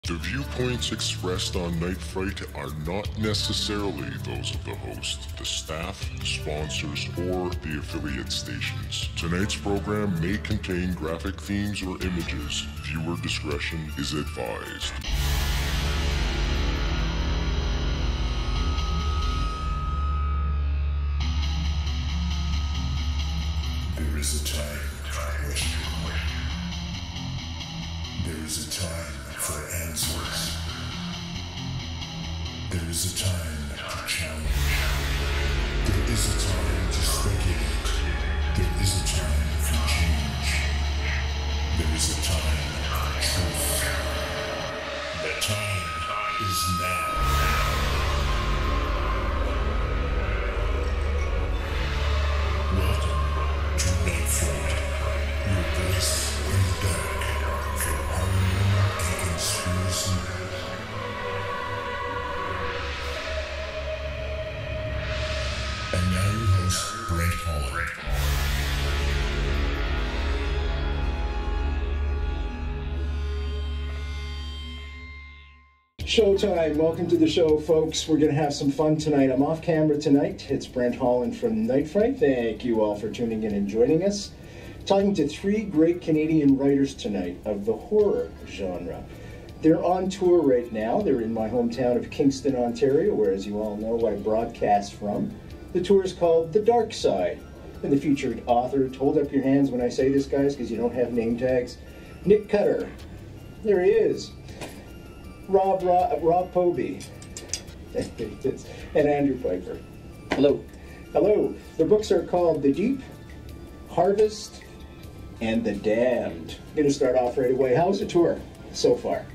The viewpoints expressed on Night Fright are not necessarily those of the host, the staff, the sponsors, or the affiliate stations. Tonight's program may contain graphic themes or images. Viewer discretion is advised. There is a time for question. There is a time for answers. There is a time to challenge. There is a time to speculate. There is a time for change. There is a time for truth. The time is now. Welcome to Night Fright, your voice in the dark for paranormal and conspiracy. And now your host, Brent Holland. Showtime. Welcome to the show, folks. We're going to have some fun tonight. I'm off camera tonight. It's Brent Holland from Night Fright. Thank you all for tuning in and joining us. Talking to three great Canadian writers tonight of the horror genre. They're on tour right now. They're in my hometown of Kingston, Ontario, where, as you all know, I broadcast from. The tour is called The Dark Side. And the featured author, hold up your hands when I say this, guys, because you don't have name tags, Nick Cutter. There he is. Rob Pobi, and Andrew Pyper. Hello. Hello. The books are called The Deep, Harvest, and The Damned. I'm going to start off right away. How's the tour so far?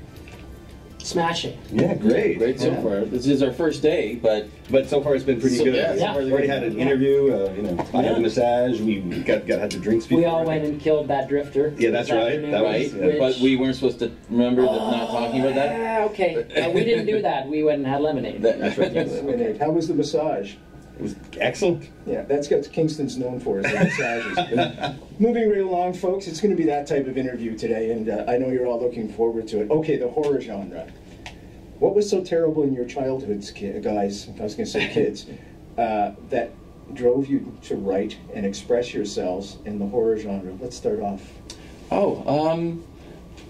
Smashing. Yeah, great. Great so far. This is our first day, but so far it's been pretty good. Yeah. We've already had an interview. I had a massage. We had the drinks before. We all went and killed that drifter. Yeah, that's right. That was, right. But we weren't supposed to remember that not talking about that. Okay. We didn't do that. We went and had lemonade. That's right. Lemonade. How was the massage? It was excellent. Yeah, that's what Kingston's known for, is the massages. Moving right along, folks, it's going to be that type of interview today, and I know you're all looking forward to it. Okay, the horror genre. What was so terrible in your childhoods, guys, I was going to say kids, that drove you to write and express yourselves in the horror genre? Let's start off.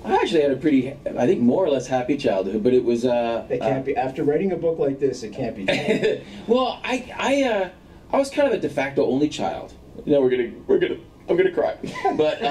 I actually had a pretty, I think, more or less happy childhood, but it was It can't be, after writing a book like this, it can't be true. Well, I was kind of a de facto only child. You know, I'm gonna cry. But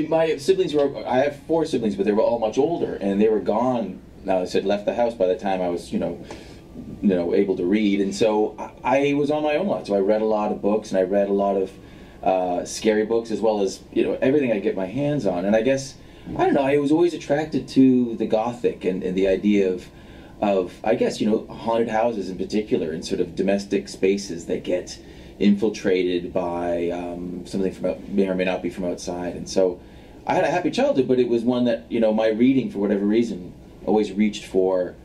my siblings I have 4 siblings, but they were all much older, and they were gone. Now I said left the house by the time I was, able to read, and so I was on my own a lot. So I read a lot of books, and I read a lot of scary books, as well as everything I get my hands on. And I guess I don't know. I was always attracted to the Gothic and the idea of I guess haunted houses in particular, and sort of domestic spaces that get infiltrated by something may or may not be from outside. And so I had a happy childhood, but it was one that my reading, for whatever reason, always reached for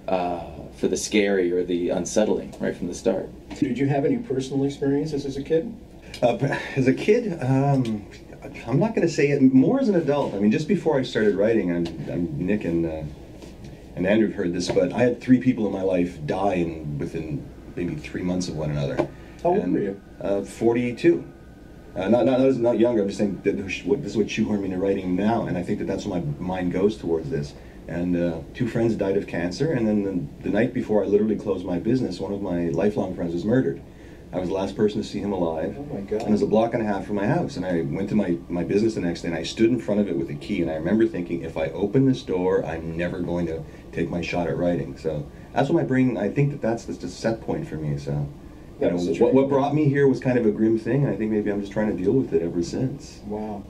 the scary or the unsettling right from the start. Did you have any personal experiences as a kid? As a kid, I'm not going to say it. More as an adult. I mean, just before I started writing, Nick and Andrew have heard this, but I had 3 people in my life die within maybe 3 months of one another. How old were you? 42. Not younger. I'm just saying that this is what shoehorned me into writing now, and I think that's where my mind goes towards this. And 2 friends died of cancer, and then the night before I literally closed my business, one of my lifelong friends was murdered. I was the last person to see him alive. Oh my God. And it was a block and a half from my house, and I went to my business the next day, and I stood in front of it with a key, and I remember thinking, if I open this door, I'm never going to take my shot at writing. So that's what I think that's the set point for me. So what brought me here was kind of a grim thing, and I think maybe I'm just trying to deal with it ever since. Wow.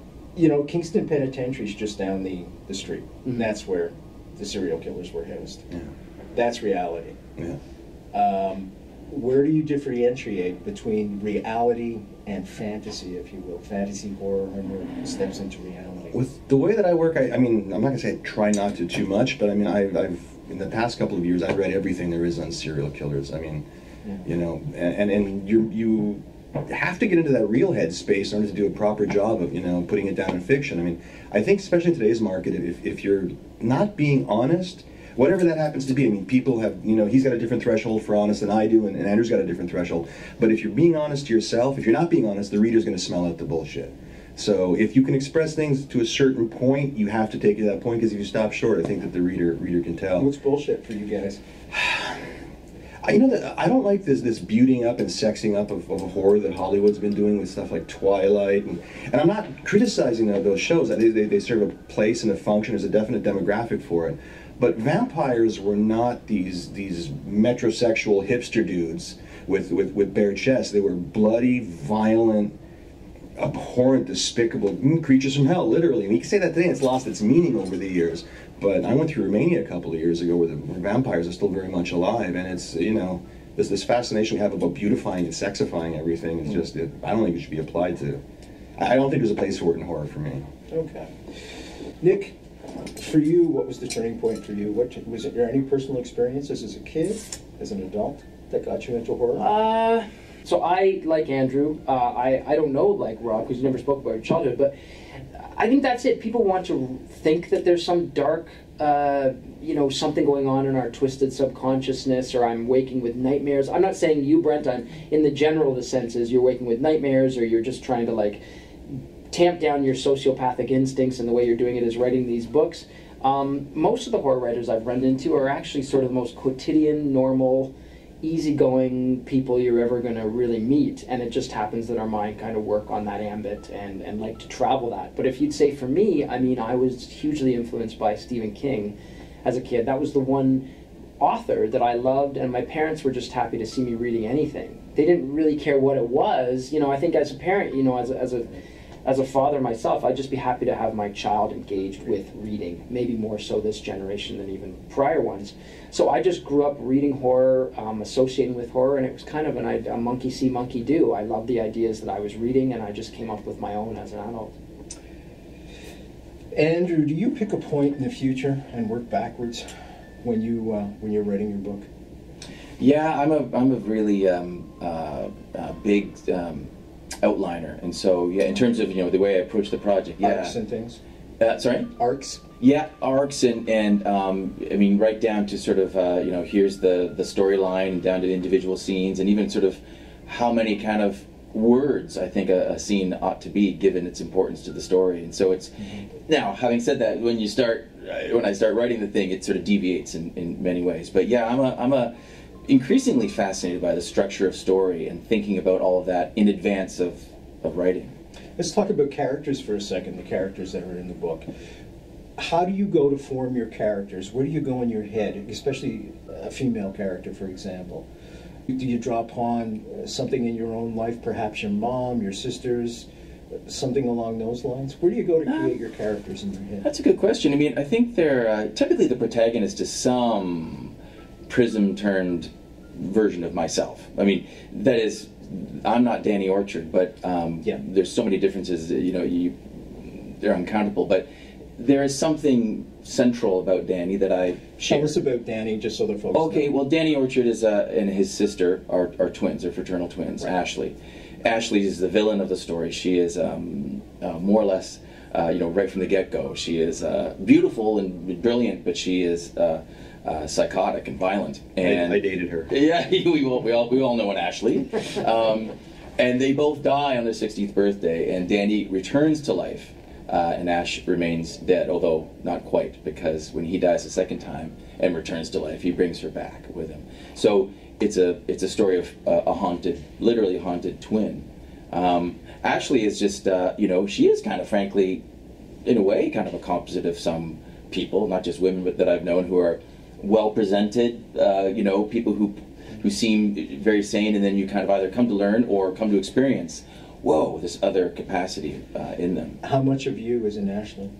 Kingston Penitentiary is just down the street. Mm-hmm. And that's where the serial killers were housed. Yeah. That's reality. Yeah. Where do you differentiate between reality and fantasy, if you will? Fantasy horror and steps into reality. With the way that I work, I mean, I'm not going to say I try not to too much, but I mean, I've in the past couple of years, I've read everything there is on serial killers. I mean, and you have to get into that real headspace in order to do a proper job of, you know, putting it down in fiction. I mean, I think especially in today's market, if you're not being honest, whatever that happens to be, I mean, people have, you know, he's got a different threshold for honest than I do, and Andrew's got a different threshold. But if you're being honest to yourself, if you're not being honest, the reader's going to smell out the bullshit. So if you can express things to a certain point, you have to take it to that point, because if you stop short, I think that the reader can tell. What's bullshit for you guys? You know, that I don't like this beautying up and sexing up of horror that Hollywood's been doing with stuff like Twilight, and I'm not criticizing those shows. They serve a place and a function. There's a definite demographic for it. But vampires were not these metrosexual hipster dudes with bare chests. They were bloody, violent, abhorrent, despicable creatures from hell, literally. And you can say that today, and it's lost its meaning over the years. But I went through Romania a couple of years ago where vampires are still very much alive, and it's, you know, this fascination we have about beautifying and sexifying everything is just, I don't think it should be applied to. I don't think there's a place for it in horror for me. Okay. Nick, for you, what was the turning point for you? Was there any personal experiences as a kid, as an adult, that got you into horror? So I, like Andrew, I don't know like Rob, because you never spoke about your childhood, but I think that's it. People want to think that there's some dark, you know, something going on in our twisted subconsciousness, or I'm waking with nightmares. I'm not saying you, Brent, I'm in the general, the sense is you're waking with nightmares, or you're just trying to like tamp down your sociopathic instincts, and the way you're doing it is writing these books. Most of the horror writers I've run into are actually sort of the most quotidian, normal, easygoing people you're ever going to really meet, and it just happens that our mind kind of work on that ambit and like to travel that. But if you'd say for me, I mean, I was hugely influenced by Stephen King as a kid. That was the one author that I loved, and my parents were just happy to see me reading anything. They didn't really care what it was. You know, I think as a parent, you know, as a father myself, I'd just be happy to have my child engaged with reading, maybe more so this generation than even prior ones. So I just grew up reading horror, associating with horror, and it was kind of a monkey see, monkey do. I loved the ideas that I was reading, and I just came up with my own as an adult. Andrew, do you pick a point in the future and work backwards when you're writing your book? Yeah, I'm a really big outliner, and so yeah, in terms of, you know, the way I approach the project, yeah. Arcs and things. Sorry? Arcs. Yeah, arcs and I mean, right down to sort of you know, here's the storyline, down to the individual scenes, and even sort of how many kind of words I think a scene ought to be given its importance to the story. And so it's now, having said that, when I start writing the thing, it sort of deviates in many ways. But yeah, I'm a increasingly fascinated by the structure of story and thinking about all of that in advance of writing. Let's talk about characters for a second, the characters that are in the book. How do you go to form your characters? Where do you go in your head, especially a female character, for example? Do you draw upon something in your own life, perhaps your mom, your sisters, something along those lines? Where do you go to create your characters in your head? That's a good question. I mean, I think they're typically the protagonist is some prism-turned version of myself. I mean, that is, I'm not Danny Orchard, but yeah. There's so many differences, you know, they're uncountable, but there is something central about Danny that I share. Tell us about Danny, just so the folks Okay, know. Well, Danny Orchard is and his sister are twins, they're fraternal twins, right. Ashley. Ashley is the villain of the story. She is more or less, you know, right from the get-go. She is beautiful and brilliant, but she is psychotic and violent. And I dated her. Yeah, we all know an Ashley. And they both die on their 60th birthday, and Danny returns to life, and Ash remains dead, although not quite, because when he dies a second time and returns to life, he brings her back with him. So it's a story of a haunted, literally haunted twin. Ashley is just, you know, she is kind of, frankly, in a way, kind of a composite of some people, not just women, but that I've known who are well presented, you know, people who seem very sane, and then you kind of either come to learn or come to experience, whoa, this other capacity in them. How much of you is in Ashley?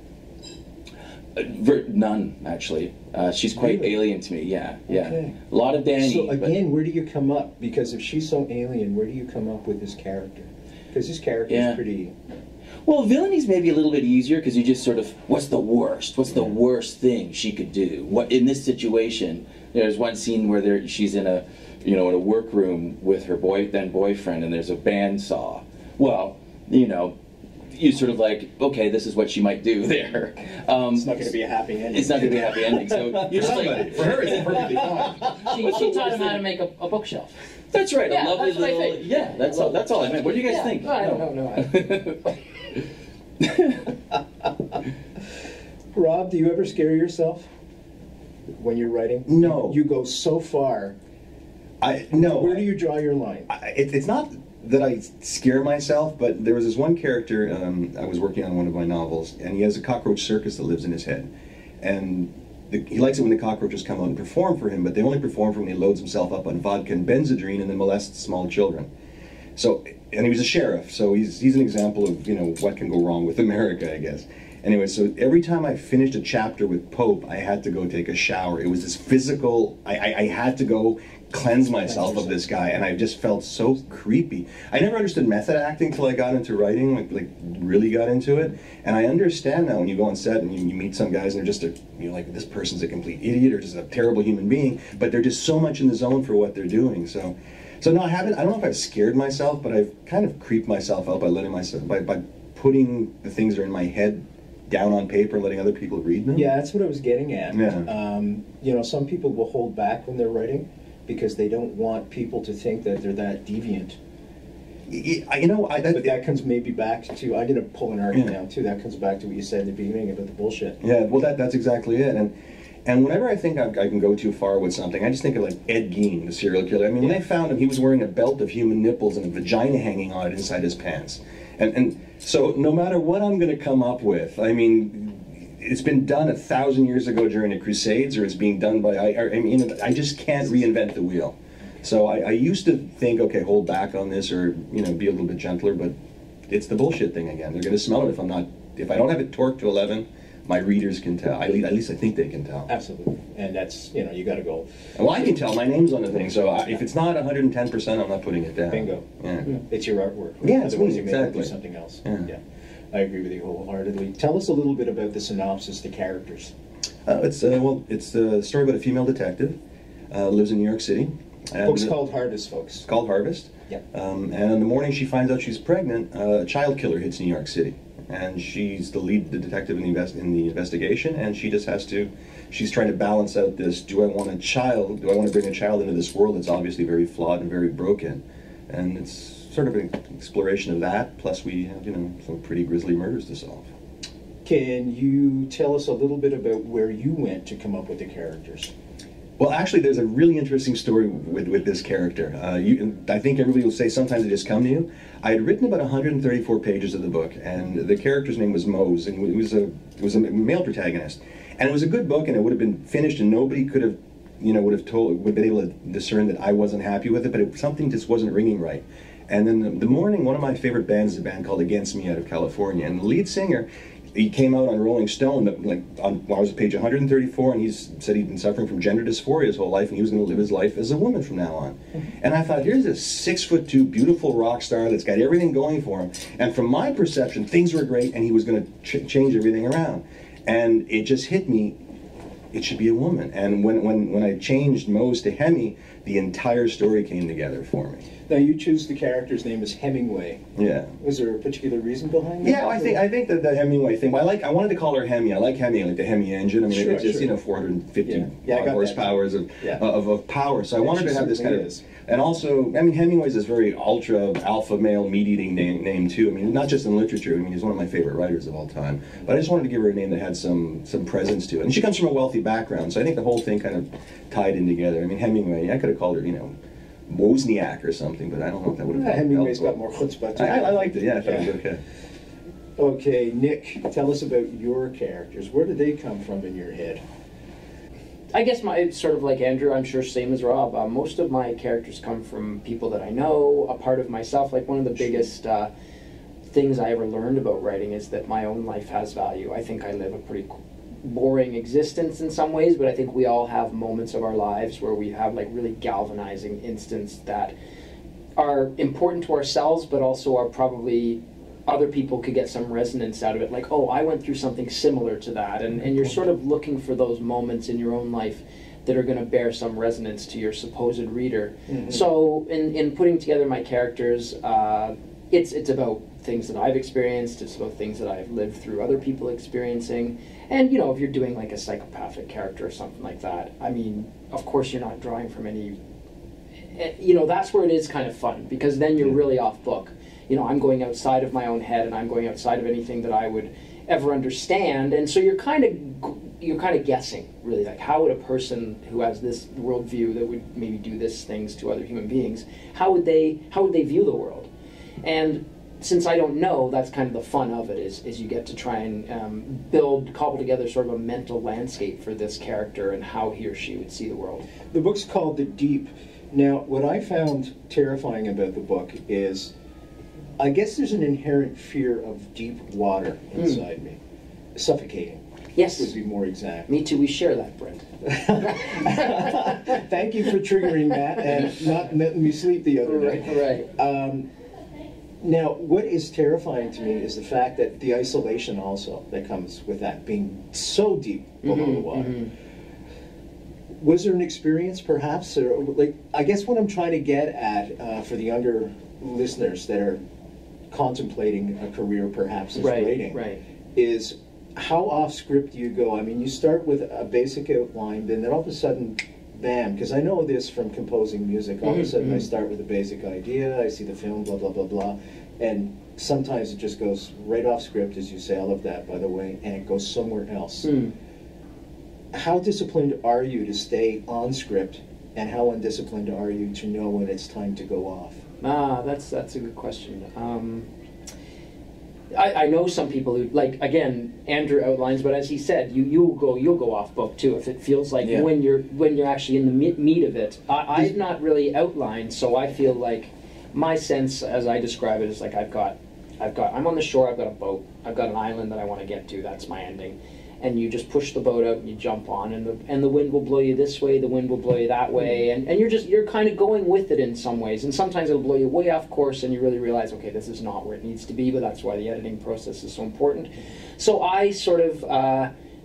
None, actually. She's quite Really? alien to me, yeah. Okay. A lot of Danny. So again, where do you come up? Because if she's so alien, where do you come up with this character? Because this character is pretty... Well, villaining's maybe a little bit easier because you just sort of, what's the worst? What's the worst thing she could do? What in this situation? There's one scene where she's in a, in a workroom with her boyfriend, and there's a bandsaw. Well, you sort of like, okay, this is what she might do there. It's not going to be a happy ending. It's not going to be a happy ending. So you're just like, for her, it's perfectly fine. She taught him how to make a bookshelf. that's right, Yeah, a lovely that's what I little, think. yeah, that's all I meant. What do you guys think? No. Rob, do you ever scare yourself when you're writing? No. You go so far. No. Where do you draw your line? It's not that I scare myself, but there was this one character, I was working on one of my novels, and he has a cockroach circus that lives in his head. And he likes it when the cockroaches come out and perform for him, but they only perform for him when he loads himself up on vodka and benzodrine and then molests small children. So, and he was a sheriff, so he's an example of, what can go wrong with America, I guess. Anyway, so every time I finished a chapter with Pope, I had to go take a shower. It was this physical, I had to go cleanse myself of this guy, and I just felt so creepy. I never understood method acting till I got into writing, like really got into it. And I understand now when you go on set and you meet some guys and they're just you're like, this person's a complete idiot or just a terrible human being, but they're just so much in the zone for what they're doing. So no, I don't know if I've scared myself, but I've kind of creeped myself out by letting myself, by putting the things that are in my head down on paper and letting other people read them. Yeah, that's what I was getting at. Yeah. Some people will hold back when they're writing because they don't want people to think that they're that deviant. But that comes maybe back to, I'm going to pull an argument now too, that comes back to what you said in the beginning about the bullshit. Yeah, well that's exactly it. And whenever I think I can go too far with something, I just think of like Ed Gein, the serial killer. I mean, when they found him, he was wearing a belt of human nipples and a vagina hanging on it inside his pants. And so no matter what I'm going to come up with, I mean, it's been done 1,000 years ago during the Crusades, or it's being done by, I just can't reinvent the wheel. So I used to think, okay, hold back on this, or, be a little bit gentler, but it's the bullshit thing again. They're going to smell it if I don't have it torqued to 11, my readers can tell. At least I think they can tell. Absolutely. And that's, you got to go. Well, I can tell. My name's on the thing, so if it's not 110%, I'm not putting it down. Bingo. Yeah. It's your artwork. Yeah, it's Otherwise me, you may have to do exactly. something else. Yeah. I agree with you wholeheartedly. Tell us a little bit about the synopsis, the characters. It's a story about a female detective, lives in New York City. Book's called Harvest, folks. It's called Harvest. Yeah. And in the morning she finds out she's pregnant, a child killer hits New York City. And she's the detective in the investigation, and she just she's trying to balance out this, do I want to bring a child into this world that's obviously very flawed and very broken? And it's sort of an exploration of that, plus we have, some pretty grisly murders to solve. Can you tell us a little bit about where you went to come up with the characters? Well, actually, there's a really interesting story with this character. I think everybody will say sometimes they just come to you. I had written about 134 pages of the book, and the character's name was Mose, and it was a male protagonist. And it was a good book, and it would have been finished, and nobody could have, would been able to discern that I wasn't happy with it, but something just wasn't ringing right. And then the morning, one of my favorite bands is a band called Against Me out of California, and the lead singer, he came out on Rolling Stone, I was at page 134, and he said he'd been suffering from gender dysphoria his whole life, and he was going to live his life as a woman from now on. And I thought, here's this 6'2" beautiful rock star that's got everything going for him. And from my perception, things were great, and he was going to change everything around. And it just hit me, it should be a woman. And when I changed Mose to Hemi, the entire story came together for me. Now you choose the character's name as Hemingway. Yeah. Was there a particular reason behind that? Yeah, I think that the Hemingway thing. I wanted to call her Hemi. I like Hemi, like the Hemi engine. I mean, it's just 450 horsepower of power. So I wanted to have this kind of. And also, I mean, Hemingway's this very ultra alpha male meat-eating name too. I mean, not just in literature. I mean, he's one of my favorite writers of all time. But I just wanted to give her a name that had some presence to it. And she comes from a wealthy background, so I think the whole thing kind of tied in together. I mean, Hemingway. I could have called her, Wozniak or something, but I don't know if that would have. Hemingway's got more chutzpah too. I liked it. Yeah, I thought it was okay. Okay, Nick, tell us about your characters. Where did they come from in your head? I guess it's sort of like Andrew, I'm sure same as Rob. Most of my characters come from people that I know, a part of myself. Like one of the biggest things I ever learned about writing is that my own life has value. I think I live a pretty boring existence in some ways, but I think we all have moments of our lives where we have like really galvanizing instants that are important to ourselves, but also are probably other people could get some resonance out of it, like, oh, I went through something similar to that, and you're sort of looking for those moments in your own life that are going to bear some resonance to your supposed reader. So in putting together my characters, it's about things that I've experienced, it's about things that I've lived through other people experiencing, and if you're doing like a psychopathic character or something like that, I mean, of course you're not drawing from any, that's where it is kind of fun, because then you're really off book. I'm going outside of my own head, and I'm going outside of anything that I would ever understand, and so you're kind of guessing, really, like, how would a person who has this worldview that would maybe do this things to other human beings, how would they view the world? And since I don't know, that's kind of the fun of it, is you get to try and cobble together sort of a mental landscape for this character and how he or she would see the world. The book's called The Deep. Now, what I found terrifying about the book is, I guess there's an inherent fear of deep water inside me. Suffocating. Yes. Would be more exact. Me too, we share that, Brent. Thank you for triggering that and not letting me sleep the other night. Right. Now, what is terrifying to me is the fact that the isolation also that comes with that, being so deep below the water. Was there an experience, perhaps, or like, I guess what I'm trying to get at for the younger listeners that are contemplating a career, perhaps, as writing, is how off script do you go? I mean, you start with a basic outline, then all of a sudden, bam, because I know this from composing music, all of a sudden I start with a basic idea, I see the film, blah, blah, blah, blah, and sometimes it just goes right off script, as you say. I love that, by the way, and it goes somewhere else. How disciplined are you to stay on script, and how undisciplined are you to know when it's time to go off? That's a good question. I know some people who, like, again, Andrew outlines, but as he said, you'll go off book too if it feels like when you're actually in the meat of it. I've not really outlined, so I feel like my sense, as I describe it, is like I'm on the shore, I've got a boat, I've got an island that I want to get to. That's my ending. And you just push the boat out and you jump on, and the wind will blow you this way, the wind will blow you that way, and you're kind of going with it in some ways. And sometimes it'll blow you way off course, and you really realize, okay, this is not where it needs to be. But that's why the editing process is so important. So I sort of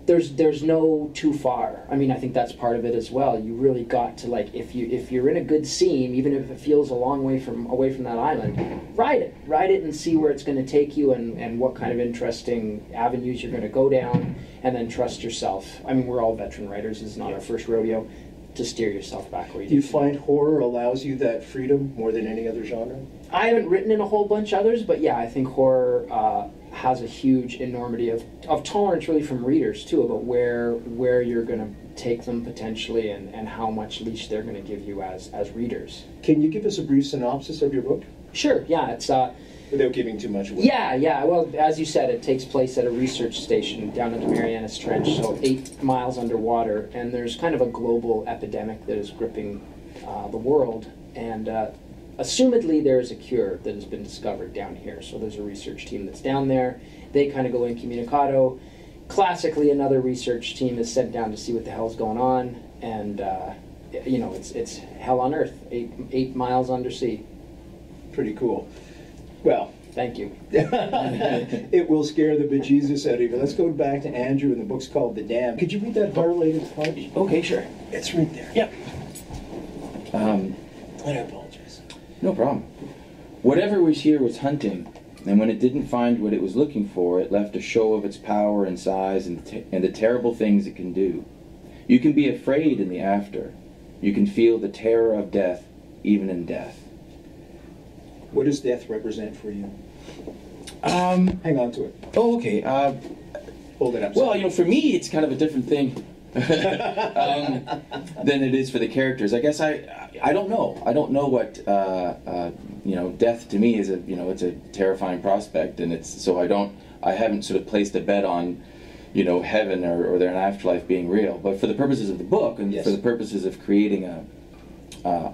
there's no too far. I mean, I think that's part of it as well. You really got to, like, if you're in a good scene, even if it feels a long way away from that island, ride it and see where it's going to take you, and what kind of interesting avenues you're going to go down, and then trust yourself. I mean, we're all veteran writers. This is not our first rodeo. To steer yourself back where you do you find horror allows you that freedom more than any other genre? I haven't written in a whole bunch others, but yeah, I think horror has a huge enormity of tolerance, really, from readers too, about where you're going to take them potentially, and how much leash they're going to give you as readers. Can you give us a brief synopsis of your book? Sure. Yeah, it's without giving too much away. Yeah. Well, as you said, it takes place at a research station down in the Marianas Trench, so 8 miles underwater, and there's kind of a global epidemic that is gripping the world, and assumedly there's a cure that has been discovered down here. So there's a research team that's down there. They kind of go incommunicado. Classically, another research team is sent down to see what the hell's going on, and it's hell on earth, 8 miles undersea. Pretty cool. Well, thank you. It will scare the bejesus out of you. Let's go back to Andrew, and the book's called The Dam. Could you read that highlighted part? Okay, sure. It's right there. Yep. I apologize. No problem. Whatever was here was hunting, and when it didn't find what it was looking for, it left a show of its power and size and the terrible things it can do. You can be afraid in the after. You can feel the terror of death, even in death. What does death represent for you? Hang on to it. Oh, okay. Hold it up. Well, for me, it's kind of a different thing than it is for the characters. I guess I don't know. I don't know what death to me is. It's a terrifying prospect, and I haven't sort of placed a bet on, heaven or their afterlife being real. But for the purposes of the book, and for the purposes of creating a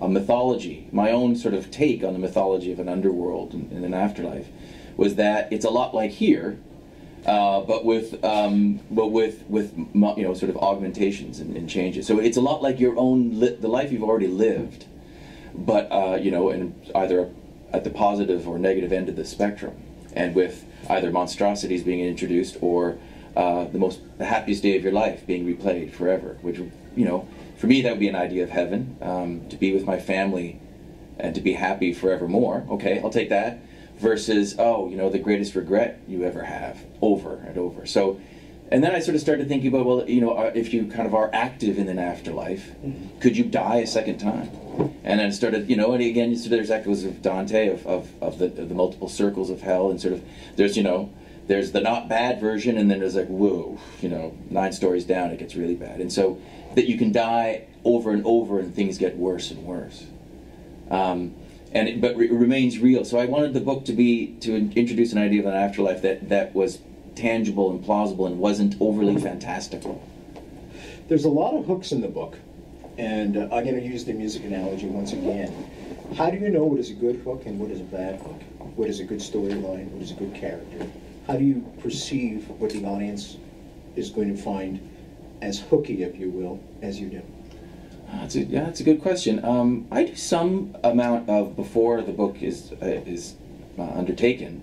mythology, my own sort of take on the mythology of an underworld and an afterlife, was that it's a lot like here, but with sort of augmentations and changes. So it's a lot like your own the life you've already lived, but in either at the positive or negative end of the spectrum. and with either monstrosities being introduced or the happiest day of your life being replayed forever, which, you know, for me that would be an idea of heaven, to be with my family and to be happy forevermore. Okay, I'll take that. Versus, oh, you know, the greatest regret you ever have, over and over. So, and then I sort of started thinking about, well, you know, if you kind of are active in an afterlife, could you die a second time? And then I started, you know, and again, so there's echoes of Dante of the multiple circles of hell, and sort of there's, you know, there's the not bad version, and then there's like, whoa, you know, 9 stories down it gets really bad, and so that you can die over and over and things get worse and worse. But it remains real. So I wanted the book to introduce an idea of an afterlife that was tangible and plausible and wasn't overly fantastical. There's a lot of hooks in the book, and I'm going to use the music analogy once again. How do you know what is a good hook and what is a bad hook? What is a good storyline? What is a good character? How do you perceive what the audience is going to find as hooky, if you will, as you do? That's a good question. I do some amount of, before the book is undertaken,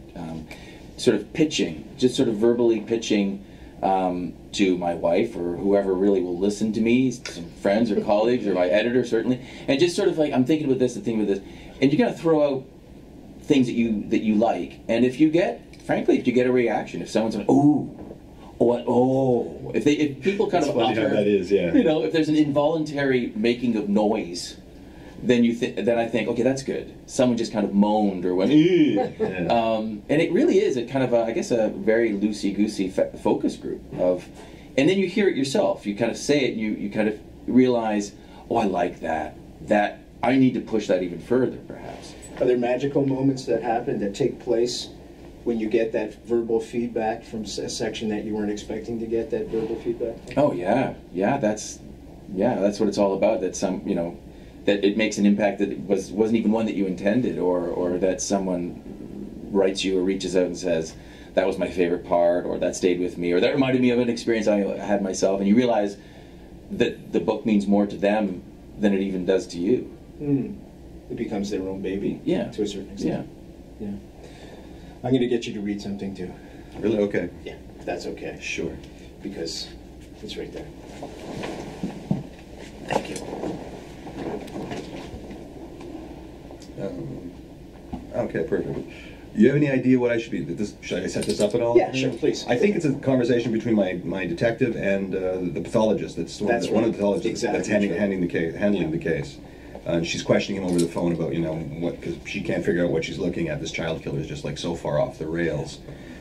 sort of pitching, just sort of verbally pitching to my wife or whoever really will listen to me, some friends or colleagues or my editor certainly, and just sort of like, I'm thinking about this and thinking about this, and you gotta throw out things that you like, and if you get a reaction, if someone's like, ooh, if people kind of funny how that is, yeah. You know, if there's an involuntary making of noise, then then I think, okay, that's good. Someone just kind of moaned or went, yeah. And it really is a kind of I guess a very loosey-goosey focus group of, and then you hear it yourself. You kind of say it, and you kind of realize, oh, I like that. That I need to push that even further, perhaps. Are there magical moments that happen that take place when you get that verbal feedback from a section that you weren't expecting to get that verbal feedback? Oh yeah, that's what it's all about. That you know, that it makes an impact that wasn't even one that you intended, or that someone writes you or reaches out and says, that was my favorite part, or that stayed with me, or that reminded me of an experience I had myself, and you realize that the book means more to them than it even does to you. It becomes their own baby, yeah, to a certain extent. Yeah. I'm going to get you to read something too. Really? Okay. Yeah, if that's okay. Sure. Because it's right there. Thank you. Okay, perfect. You have any idea what I should be? Should I set this up at all? Yeah, sure, please. I think it's a conversation between my detective and the pathologist. That's one of the pathologists exactly that's handling the case. And she's questioning him over the phone about, you know, because she can't figure out what she's looking at. This child killer is just like so far off the rails.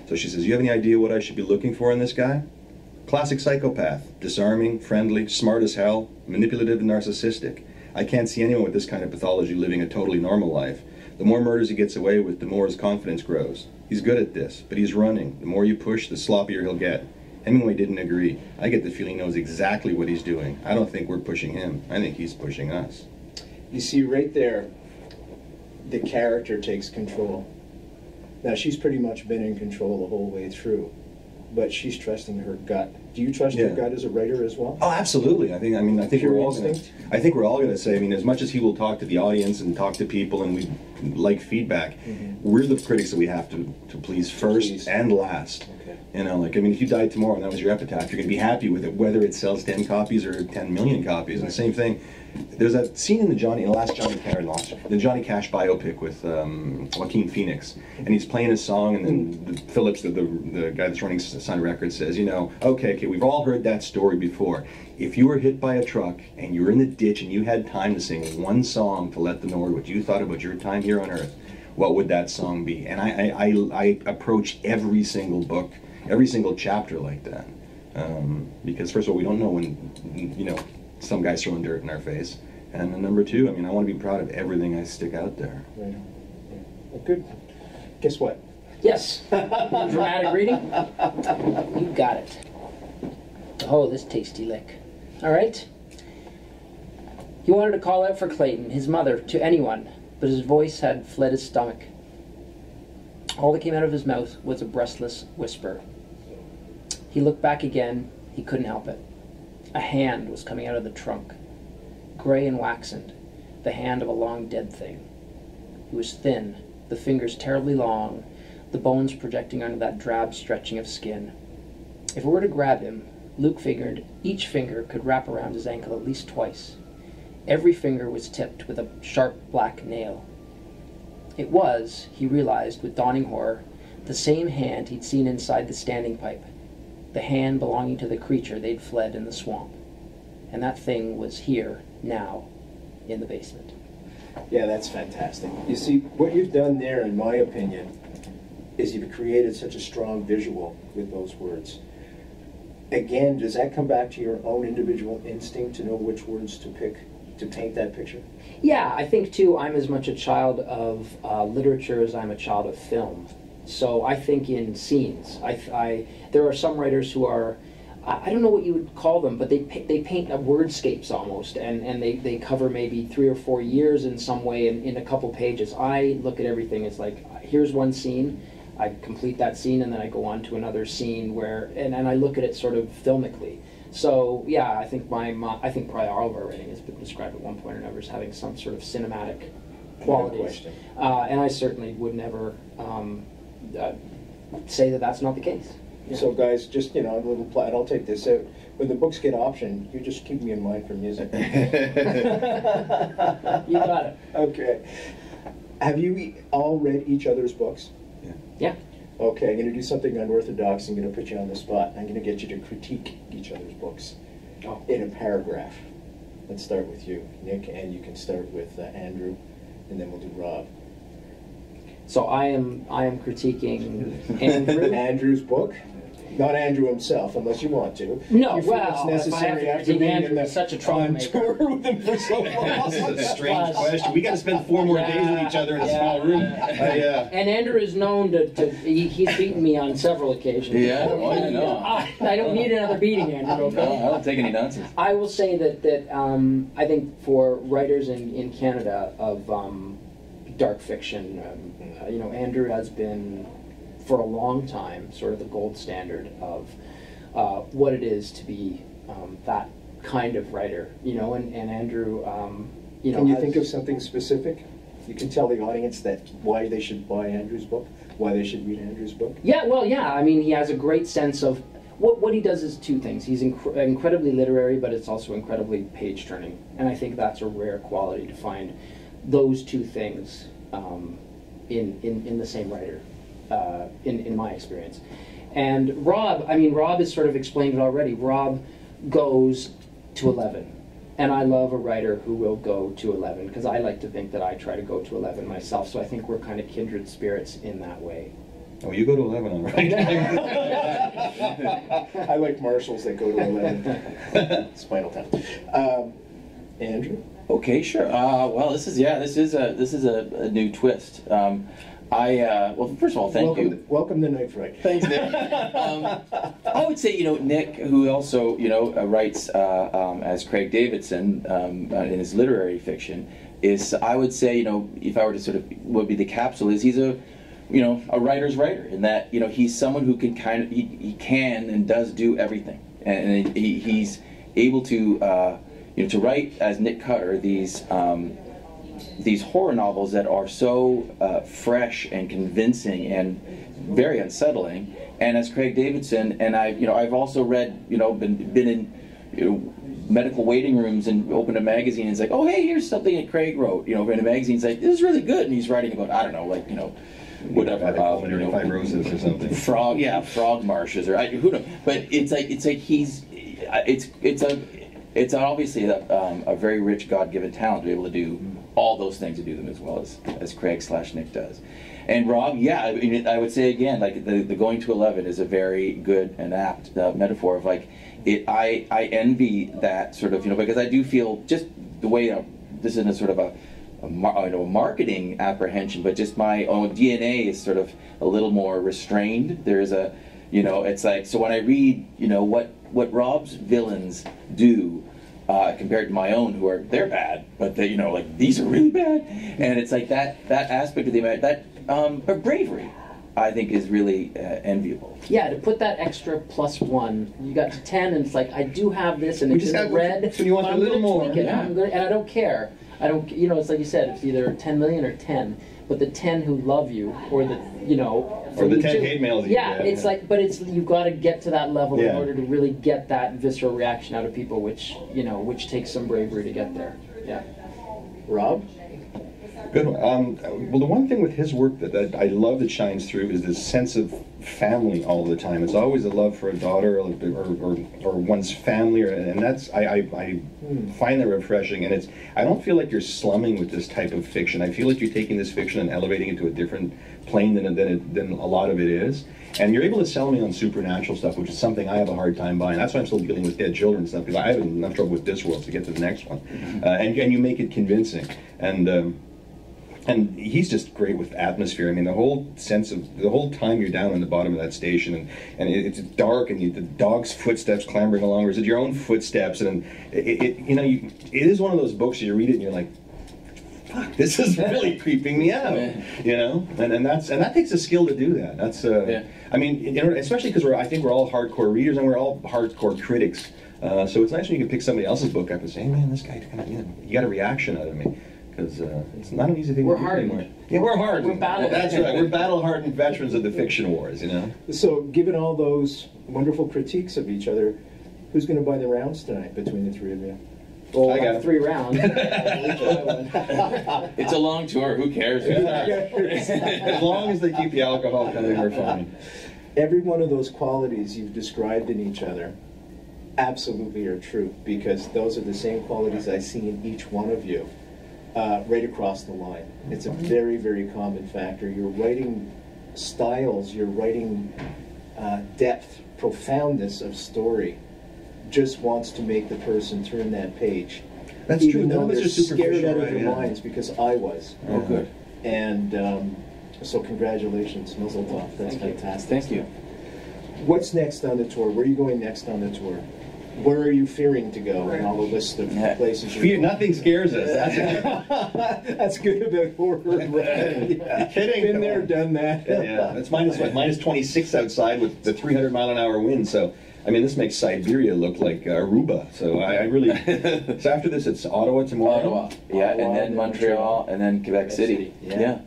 So she says, you have any idea what I should be looking for in this guy? Classic psychopath, disarming, friendly, smart as hell, manipulative and narcissistic. I can't see anyone with this kind of pathology living a totally normal life. The more murders he gets away with, the more his confidence grows. He's good at this, but he's running. The more you push, the sloppier he'll get. Hemingway didn't agree. I get the feeling he knows exactly what he's doing. I don't think we're pushing him. I think he's pushing us. You see right there, the character takes control. Now she's pretty much been in control the whole way through, but she's trusting her gut. Do you trust your gut as a writer as well? Oh, absolutely. I think Pure we're all going to say. I mean, as much as he will talk to the audience and talk to people, and we like feedback, we're the critics that we have to please first and last. Okay. You know, like, I mean, if you died tomorrow and that was your epitaph, you're going to be happy with it, whether it sells 10 copies or 10 million copies. And the same thing. There's that scene in the Johnny Cash biopic with Joaquin Phoenix, and he's playing his song, and then Phillips, the guy that's running Sun Records, says, you know, okay, we've all heard that story before. If you were hit by a truck and you were in the ditch and you had time to sing one song to let them know what you thought about your time here on Earth, what would that song be? And I approach every single book, every single chapter like that, because first of all, we don't know when, you know, some guy's throwing dirt in our face, and then number two, I mean, I want to be proud of everything I stick out there. Right. Well, good. Guess what? Yes. Dramatic reading. You got it. Oh, this tasty lick. All right. He wanted to call out for Clayton, his mother, to anyone, but his voice had fled his stomach. All that came out of his mouth was a breathless whisper. He looked back again. He couldn't help it. A hand was coming out of the trunk, gray and waxened, the hand of a long dead thing. It was thin, the fingers terribly long, the bones projecting under that drab stretching of skin. If it were to grab him, Luke figured each finger could wrap around his ankle at least twice. Every finger was tipped with a sharp black nail. It was, he realized with dawning horror, the same hand he'd seen inside the standing pipe, the hand belonging to the creature they'd fled in the swamp. And that thing was here, now, in the basement. Yeah, that's fantastic. You see, what you've done there, in my opinion, is you've created such a strong visual with those words. Again, does that come back to your own individual instinct to know which words to pick to paint that picture? Yeah, I think, too, I'm as much a child of literature as I'm a child of film. So I think in scenes. There are some writers who are, I don't know what you would call them, but they paint wordscapes almost, and they cover maybe 3 or 4 years in some way in a couple pages. I look at everything as like, here's one scene, I complete that scene, and then I go on to another scene where, and I look at it sort of filmically. So yeah, I think I think probably all of our writing has been described at one point or another as having some sort of cinematic qualities. And I certainly would never say that that's not the case. Yeah. So guys, just, a little plot, I'll take this out. When the books get optioned, you just keep me in mind for music. You got it. Okay. Have you all read each other's books? Yeah. Okay, I'm going to do something unorthodox. I'm going to put you on the spot. I'm going to get you to critique each other's books in a paragraph. Let's start with you, Nick, and you can start with Andrew, and then we'll do Rob. So I am critiquing Andrew. Andrew's book. Not Andrew himself, unless you want to. No, you feel well, it's necessary if I have to after being Andrew, in such a on troublemaker. tour with him for so long. This is a strange question. We got to spend 4 more days with each other in a small room. And Andrew is known to he's beaten me on several occasions. Yeah, well, I know. I don't need another beating, Andrew. Okay? No, I don't take any nonsense. I will say that I think for writers in Canada of dark fiction, Andrew has been for a long time sort of the gold standard of what it is to be that kind of writer, and Andrew, Can you think of something specific? You can tell the audience that why they should buy Andrew's book, why they should read Andrew's book. Yeah, well, yeah. I mean, he has a great sense of what he does is 2 things. He's incredibly literary, but it's also incredibly page-turning, and I think that's a rare quality to find those 2 things in the same writer, in my experience. And Rob has sort of explained it already. Rob goes to 11. And I love a writer who will go to 11, because I like to think that I try to go to 11 myself, so I think we're kind of kindred spirits in that way. Oh, you go to 11, all right. I like marshals that go to 11. Spinal Tap. Andrew? Okay, sure. Well, this is a new twist. Well, first of all, thank you. Welcome to Night Fright. Thanks, Nick. I would say, Nick, who also, writes as Craig Davidson in his literary fiction, is, I would say, if I were to sort of, would be the capsule, is he's a writer's writer, in that, he's someone who can he can and does do everything. And he's able to, to write, as Nick Cutter, these horror novels that are so fresh and convincing and very unsettling. And as Craig Davidson, and I've also read, been in, medical waiting rooms and opened a magazine and it's like, oh, hey, here's something that Craig wrote, in a magazine. It's like, this is really good. And he's writing about, I don't know, like, whatever, pulmonary fibrosis or something. Frog marshes, or who knows. But it's like he's, it's obviously a very rich God-given talent to be able to do all those things, to do them as well as Craig/Nick does. And Rob, I would say again, like the going to 11 is a very good and apt metaphor of like it. I envy that sort of, because I do feel just the way this isn't a sort of a marketing apprehension, but just my own DNA is sort of a little more restrained. There's a, it's like, so when I read, what Rob's villains do compared to my own, they're bad, but they, like these are really bad, and it's like that aspect of that bravery, I think, is really enviable. Yeah, to put that extra +1, you got to 10, and it's like, I do have this, and it's in red. So you want a little more, and I don't care. I don't, it's like you said, it's either 10 million or 10. but the 10 who love you, or the, you know, Or the 10 hate mails you yeah, get. it's like, but it's, you've got to get to that level in Yeah. order to really get that visceral reaction out of people, which, you know, which takes some bravery to get there. Yeah. Rob? Good one. Well, the one thing with his work that I love that shines through is this sense of family all the time. It's always a love for a daughter or one's family, and that's I find that refreshing. And it's, I don't feel like you're slumming with this type of fiction. I feel like you're taking this fiction and elevating it to a different plane than a lot of it is. And you're able to sell me on supernatural stuff, which is something I have a hard time buying. That's why I'm still dealing with dead children and stuff, because I have enough trouble with this world to get to the next one. And you make it convincing. And he's just great with atmosphere. I mean, the whole sense of, the whole time you're down on the bottom of that station, and it's dark, and the dog's footsteps clambering along, or is it your own footsteps? And it is one of those books you read it and you're like, fuck, this is really creeping me out, you know. And that takes a skill to do that. That's I mean, especially because I think we're all hardcore readers and we're all hardcore critics. So it's nice when you can pick somebody else's book up and say, hey, man, this guy kind of, you got a reaction out of me. Because it's not an easy thing to do anymore. Yeah, we're hard. We're battle. That's right. We're battle-hardened veterans of the fiction wars, you know. So, given all those wonderful critiques of each other, who's going to buy the rounds tonight between the three of you? Well, I got it. 3 rounds. It's a long tour. Who cares? As long as they keep the alcohol coming, we're fine. Every one of those qualities you've described in each other absolutely are true, because those are the same qualities I see in each one of you. Right across the line. It's a very, very common factor. Your writing styles, your writing depth, profoundness of story just wants to make the person turn that page. That's even true. though None of us they're are superficial, scared out of right, their yeah. minds, because I was. Oh, good. And so congratulations, Mazel Tov. That's fantastic. Thank you. What's next on the tour? Where are you going next on the tour? Where are you fearing to go in all the list of places you're going? Nothing scares us. That's good about horror, right? Yeah. Kidding. Been there, done that. Yeah, it's minus 26 outside with the 300-mile-an-hour wind. So, I mean, this makes Siberia look like Aruba. So I really. So after this, it's Ottawa tomorrow. Ottawa, yeah, and then Montreal, and then Quebec City. Yeah.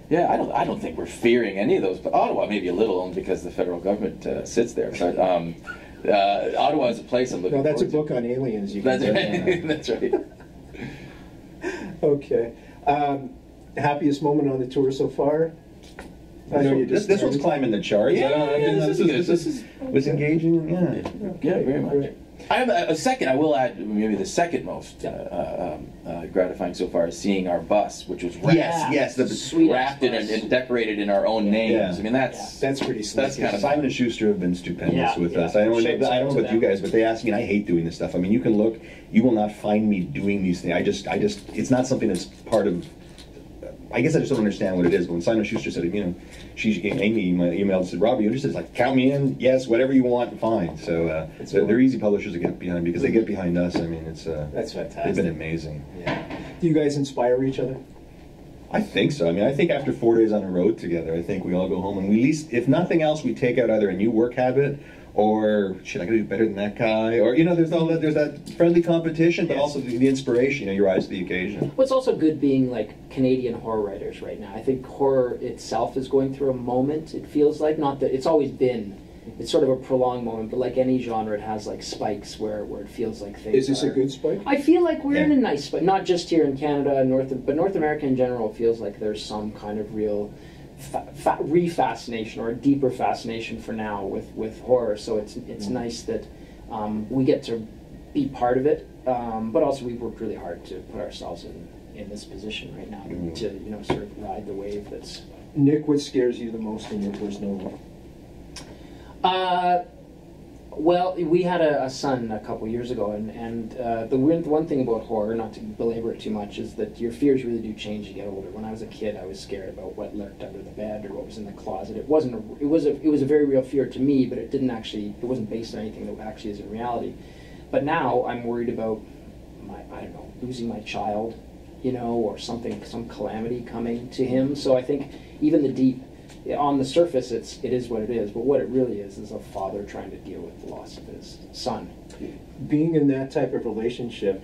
Yeah, I don't think we're fearing any of those. But Ottawa, maybe a little, only because the federal government sits there. But Ottawa is a place I'm looking No, that's a forward book on aliens. You to. can That's right. That's right. Okay. Happiest moment on the tour so far? I know you just This one's climbing the charts. This was engaging. Yeah, very much. I have a second. I will add maybe the second most gratifying so far is seeing our bus, which was wrapped, Yes, the Sweet wrapped in and decorated in our own names. Yeah. I mean, that's pretty slick. that's kind of Simon and Schuster have been stupendous with us. I don't Shout know out to about you guys, but they ask me, and I hate doing this stuff. I mean, you can look, you will not find me doing these things. I just, it's not something that's part of. I guess I just don't understand what it is. But when Simon Schuster said, Amy emailed and said, Robbie, you interested? It's like, count me in. Yes, whatever you want, fine. So they're easy publishers to get behind because they get behind us. I mean, it's that's fantastic. They've been amazing. Yeah. Do you guys inspire each other? I think so. I mean, I think after 4 days on the road together, I think we all go home and we at least, if nothing else, we take out either a new work habit or shit, I gotta do better than that guy, or there's that friendly competition, but also the inspiration. You rise to the occasion. What's also good being like Canadian horror writers right now. I think horror itself is going through a moment. It feels like, not that it's always been. It's sort of a prolonged moment, but like any genre, it has like spikes where it feels like things. Is this a good spike? I feel like we're in a nice spike, not just here in Canada, but North America in general feels like there's some kind of real re-fascination or a deeper fascination for now with horror. So it's nice that we get to be part of it, but also we've worked really hard to put ourselves in this position right now to sort of ride the wave that's. Nick, what scares you the most in your personal life? Well, we had a son a couple years ago, and the one thing about horror, not to belabor it too much, is that your fears really do change as you get older. When I was a kid, I was scared about what lurked under the bed or what was in the closet. It was a very real fear to me, but it wasn't based on anything that actually is in reality. But now I'm worried about losing my child, or some calamity coming to him. So I think even the deep. On the surface, it is what it is, but what it really is a father trying to deal with the loss of his son. Being in that type of relationship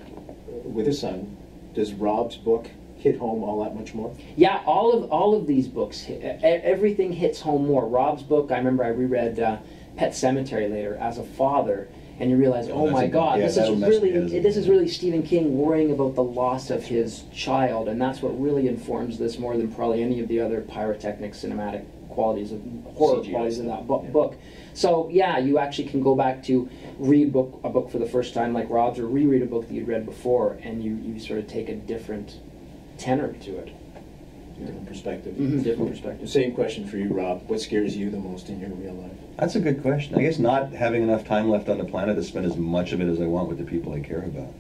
with a son, does Rob's book hit home all that much more? Yeah, all of these books, everything hits home more. Rob's book, I remember I reread Pet Sematary later as a father, and you realize, oh my God, this is really Stephen King worrying about the loss of his child, and that's what really informs this more than probably any of the other pyrotechnic cinematic qualities of horror qualities in that book. So yeah, you actually can go back to read a book for the first time like Rob's, or reread a book that you'd read before, and you sort of take a different tenor to it. Different perspective. Different perspective. Same question for you, Rob. What scares you the most in your real life? That's a good question. I guess not having enough time left on the planet to spend as much of it as I want with the people I care about.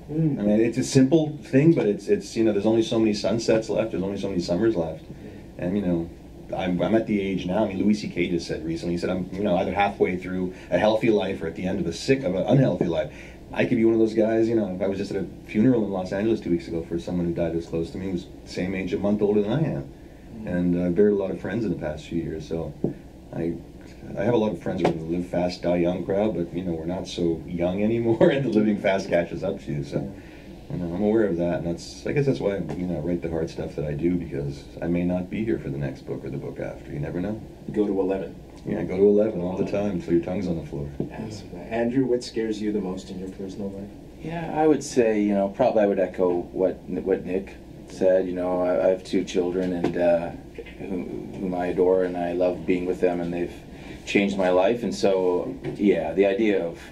I mean, it's a simple thing, but it's you know, there's only so many sunsets left, there's only so many summers left. And you know, I'm at the age now, I mean, Louis C.K. just said recently, he said, I'm, you know, either halfway through a healthy life or at the end of an unhealthy life. I could be one of those guys, you know, if I was just at a funeral in Los Angeles 2 weeks ago for someone who died who was close to me, who was the same age, a month older than I am. And I buried a lot of friends in the past few years, so I have a lot of friends who are in the live fast, die young crowd, but, you know, we're not so young anymore, and the living fast catches up to you, so, you know, I'm aware of that, and I guess that's why, you know, I write the hard stuff that I do, because I may not be here for the next book or the book after, you never know. Go to 11. Yeah, go to 11 all the time until your tongue's on the floor. Yes. Andrew, what scares you the most in your personal life? Yeah, I would say, you know, probably I would echo what Nick said. You know, I have 2 children, and whom I adore, and I love being with them, and they've changed my life. And so, yeah, the idea of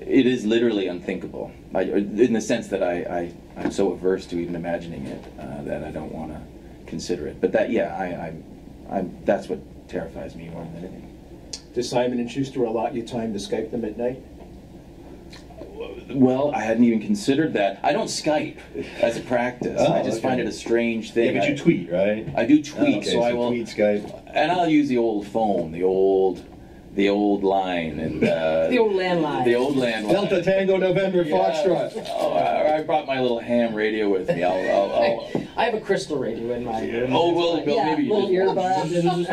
it is literally unthinkable, in the sense that I'm so averse to even imagining it that I don't want to consider it. But that, yeah, that's what terrifies me more than anything. Does Simon & Schuster allot you time to Skype them at night? Well, I hadn't even considered that. I don't Skype as a practice. I just find it a strange thing. Yeah, but you tweet, right? I do tweet, okay, so I will tweet, Skype, and I'll use the old phone, the old line, and the old landline. The old landline. Delta Tango November Foxtrot. Oh, I brought my little ham radio with me. I have a crystal radio in my room. Oh, well, maybe you little earbuds.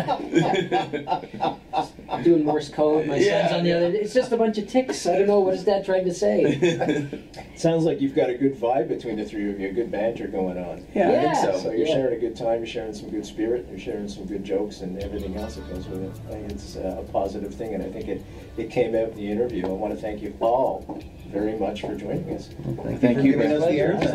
Doing Morse code. My son's on the other. It's just a bunch of ticks. I don't know, what is Dad trying to say? Sounds like you've got a good vibe between the three of you, a good banter going on. Yeah, I think so. So you're sharing a good time, you're sharing some good spirit, you're sharing some good jokes and everything else that goes with it. I think it's a positive thing, and I think it came out in the interview. I want to thank you all very much for joining us. Thank you, Brent.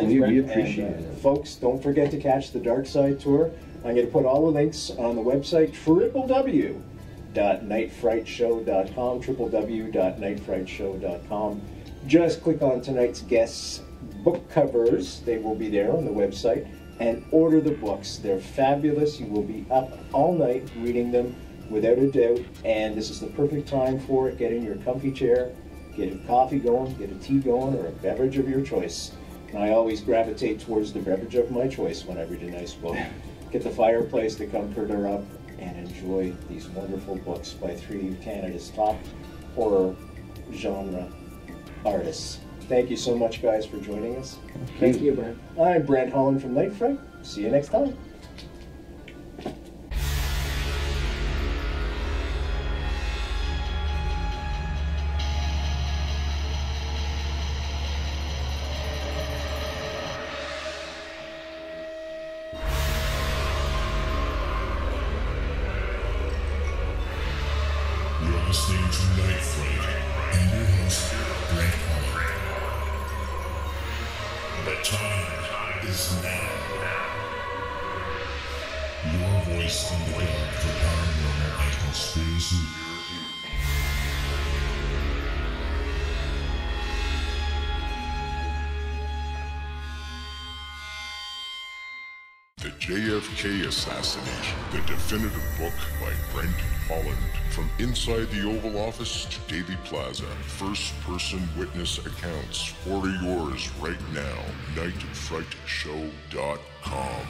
We appreciate it. Folks, don't forget to catch the Dark Side Tour. I'm going to put all the links on the website, www.nightfrightshow.com, www.nightfrightshow.com. Just click on tonight's guests' book covers. They will be there on the website. And order the books. They're fabulous. You will be up all night reading them without a doubt. And this is the perfect time for it. Get in your comfy chair, get a coffee going, get a tea going, or a beverage of your choice. And I always gravitate towards the beverage of my choice when I read a nice book. Get the fireplace, the comforter up, and enjoy these wonderful books by 3 of Canada's top horror genre artists. Thank you so much, guys, for joining us. Thank you, Brent. I'm Brent Holland from Night Fright. See you next time. You're listening to Night Fright and your host, Brent Holland. The time is now. Your voice in the dark for paranormal and conspiracy. The JFK Assassination, the definitive book by Brent Holland. From inside the Oval Office to Daily Plaza, first-person witness accounts. Order yours right now. NightFrightShow.com.